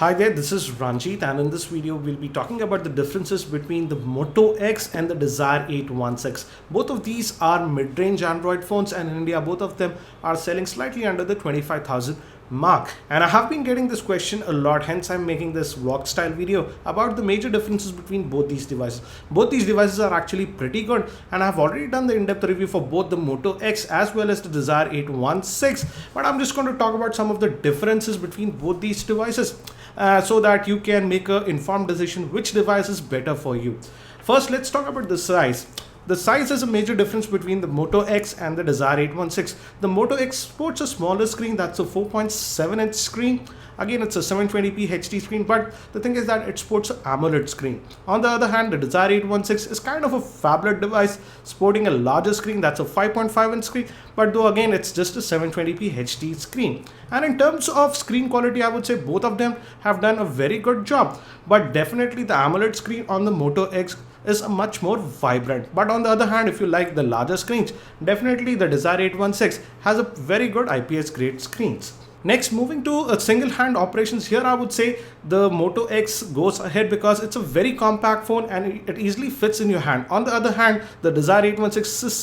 Hi there, this is Ranjit, and in this video we'll be talking about the differences between the Moto X and the Desire 816. Both of these are mid-range Android phones, and in India both of them are selling slightly under the 25,000 mark. And I have been getting this question a lot, hence I'm making this vlog style video about the major differences between both these devices. Both these devices are actually pretty good, and I've already done the in-depth review for both the Moto X as well as the Desire 816, but I'm just going to talk about some of the differences between both these devices. So that you can make an informed decision which device is better for you. First, let's talk about the size. The size is a major difference between the Moto X and the Desire 816. The Moto X sports a smaller screen, that's a 4.7 inch screen. Again, it's a 720p HD screen, but the thing is that it sports an AMOLED screen. On the other hand, the Desire 816 is kind of a phablet device sporting a larger screen, that's a 5.5 inch screen, but though again it's just a 720p HD screen. And in terms of screen quality, I would say both of them have done a very good job, but definitely the AMOLED screen on the Moto X is much more vibrant. But on the other hand, if you like the larger screens, definitely the Desire 816 has a very good IPS grade screens. Next, moving to single hand operations, here I would say the Moto X goes ahead because it's a very compact phone and it easily fits in your hand. On the other hand, the Desire 816 is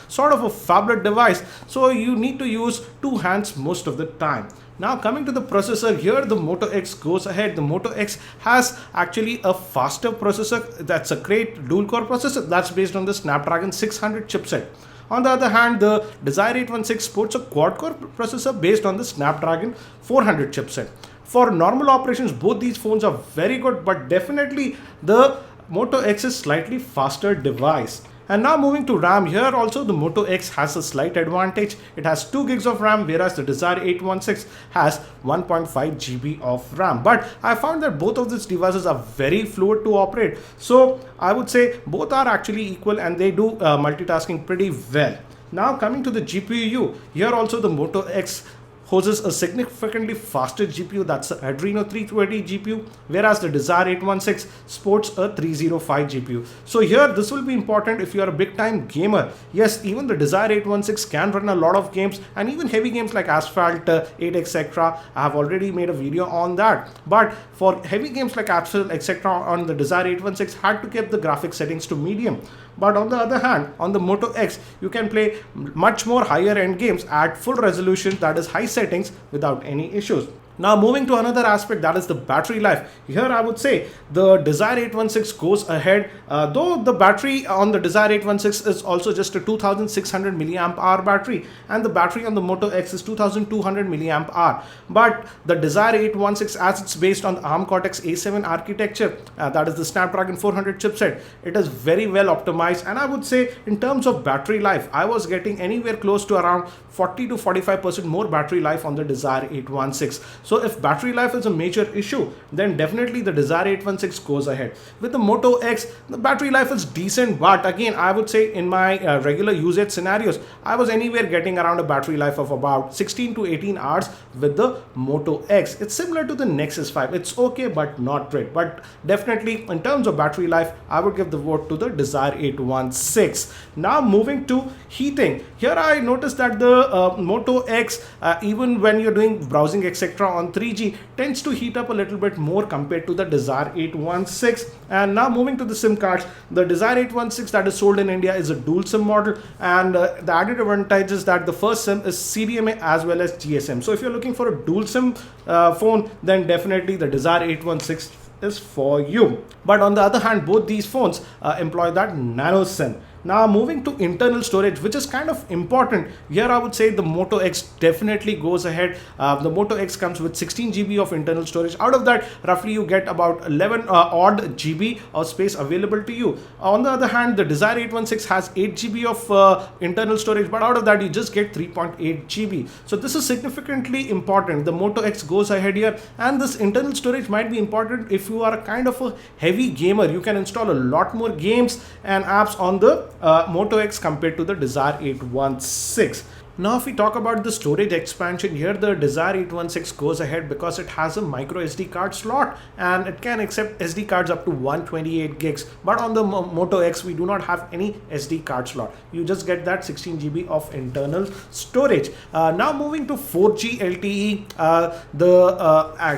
sort of a phablet device, so you need to use two hands most of the time. Now coming to the processor, here the Moto X goes ahead. The Moto X has actually a faster processor, that's a great dual core processor that's based on the Snapdragon 600 chipset. On the other hand, the Desire 816 sports a quad-core processor based on the Snapdragon 400 chipset. For normal operations, both these phones are very good, but definitely the Moto X is slightly faster device. And now moving to RAM, here also the Moto X has a slight advantage. It has 2 gigs of RAM, whereas the Desire 816 has 1.5 GB of RAM. But I found that both of these devices are very fluid to operate. So I would say both are actually equal and they do multitasking pretty well. Now coming to the GPU, here also the Moto X houses a significantly faster GPU, that's the Adreno 320 GPU, whereas the Desire 816 sports a 305 GPU. So here this will be important if you are a big time gamer. Yes, even the Desire 816 can run a lot of games, and even heavy games like Asphalt 8 etc. I have already made a video on that. But for heavy games like Asphalt etc. on the Desire 816 had to keep the graphics settings to medium. But on the other hand, on the Moto X, you can play much more higher end games at full resolution, that is high settings, without any issues. Now moving to another aspect, that is the battery life. Here I would say the Desire 816 goes ahead, though the battery on the Desire 816 is also just a 2600 milliamp hour battery, and the battery on the Moto X is 2200 milliamp hour. But the Desire 816, as it's based on the ARM Cortex A7 architecture, that is the Snapdragon 400 chipset, it is very well optimized, and I would say in terms of battery life, I was getting anywhere close to around 40 to 45% more battery life on the Desire 816. So if battery life is a major issue, then definitely the Desire 816 goes ahead. With the Moto X, the battery life is decent, but again, I would say in my regular usage scenarios, I was anywhere getting around a battery life of about 16 to 18 hours with the Moto X. It's similar to the Nexus 5. It's okay, but not great. But definitely in terms of battery life, I would give the vote to the Desire 816. Now moving to heating. Here I noticed that the Moto X, even when you're doing browsing etc. on 3G, tends to heat up a little bit more compared to the Desire 816. And now moving to the SIM cards, the Desire 816 that is sold in India is a dual SIM model, and the added advantage is that the first SIM is CDMA as well as GSM. So if you're looking for a dual SIM phone, then definitely the Desire 816 is for you. But on the other hand, both these phones employ that nano SIM. Now moving to internal storage, which is kind of important. Here I would say the Moto X definitely goes ahead. The Moto X comes with 16 GB of internal storage. Out of that, roughly you get about 11 odd GB of space available to you. On the other hand, the Desire 816 has 8 GB of internal storage, but out of that you just get 3.8 GB. So this is significantly important. The Moto X goes ahead here, and this internal storage might be important if you are a kind of a heavy gamer. You can install a lot more games and apps on the Moto X compared to the Desire 816. Now, if we talk about the storage expansion, here the Desire 816 goes ahead because it has a micro SD card slot and it can accept SD cards up to 128 gigs. But on the Moto X, we do not have any SD card slot. You just get that 16 GB of internal storage. Now moving to 4G LTE,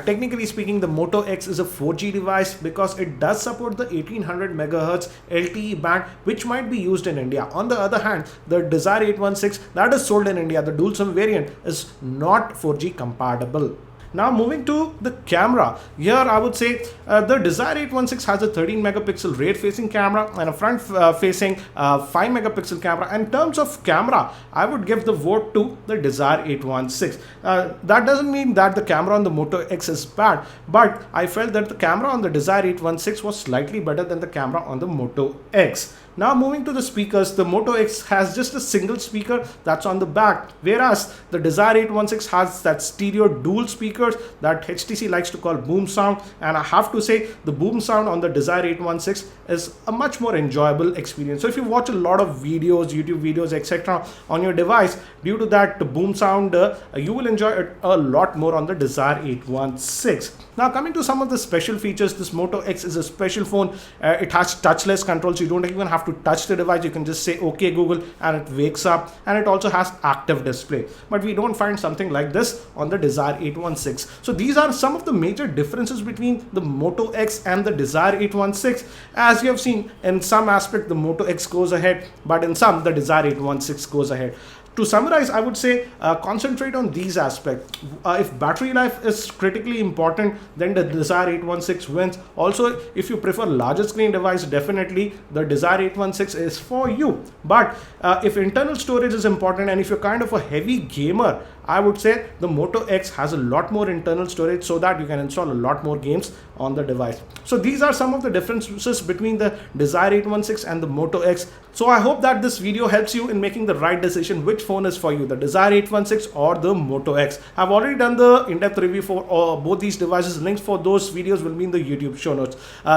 technically speaking, the Moto X is a 4G device because it does support the 1800 megahertz LTE band, which might be used in India. On the other hand, the Desire 816 that is sold in India, the dual SIM variant, is not 4G compatible. Now moving to the camera, here I would say the Desire 816 has a 13 megapixel rear facing camera and a front facing 5 megapixel camera. In terms of camera, I would give the vote to the Desire 816. That doesn't mean that the camera on the Moto X is bad, but I felt that the camera on the Desire 816 was slightly better than the camera on the Moto X. Now moving to the speakers, the Moto X has just a single speaker that's on the back, whereas the Desire 816 has that stereo dual speakers that HTC likes to call boom sound, and I have to say the boom sound on the Desire 816 is a much more enjoyable experience. So if you watch a lot of videos, YouTube videos, etc. on your device, due to that boom sound, you will enjoy it a lot more on the Desire 816. Now coming to some of the special features, this Moto X is a special phone. It has touchless controls. You don't even have to touch the device. You can just say okay Google and it wakes up, and it also has active display. But we don't find something like this on the Desire 816. So these are some of the major differences between the Moto X and the Desire 816. As you have seen, in some aspect the Moto X goes ahead, but in some the Desire 816 goes ahead. To summarize, I would say concentrate on these aspects. If battery life is critically important, then the Desire 816 wins. Also, if you prefer larger screen device, definitely the Desire 816 is for you. But if internal storage is important and if you're kind of a heavy gamer, I would say the Moto X has a lot more internal storage so that you can install a lot more games on the device. So these are some of the differences between the Desire 816 and the Moto X. So I hope that this video helps you in making the right decision which phone is for you, the Desire 816 or the Moto X. I've already done the in-depth review for both these devices. Links for those videos will be in the YouTube show notes.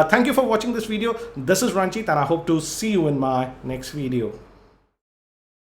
Thank you for watching this video. This is Ranjit and I hope to see you in my next video.